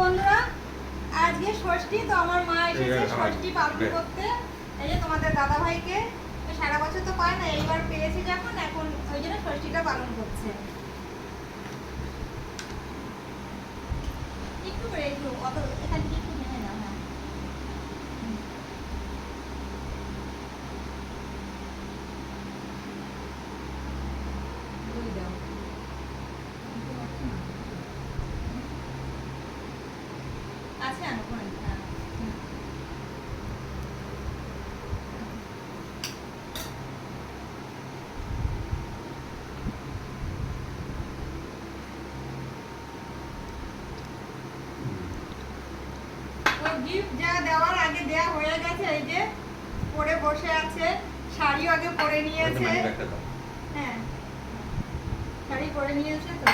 বন্ধুরা, আজকে ষষ্ঠী, তো আমার মা এসেছে ষষ্ঠী পালন করতে। এই যে তোমাদের দাদা ভাইকে সারা বছর তো পায় না, এইবার পেয়েছি যখন, এখন ওই জন্য ষষ্ঠীটা পালন করছে। একটু করে একটু অত এখান থেকে একটু ভেঙে দাও। হ্যাঁ, দই দাও। আছে আনো করে। হ্যাঁ, গিফট যা দেওয়ার আগে দেয়া হয়ে গেছে। এই যে পরে বসে আছে, শাড়িও আগে পরে নিয়েছে। হ্যাঁ, শাড়ি পরে নিয়েছে তো।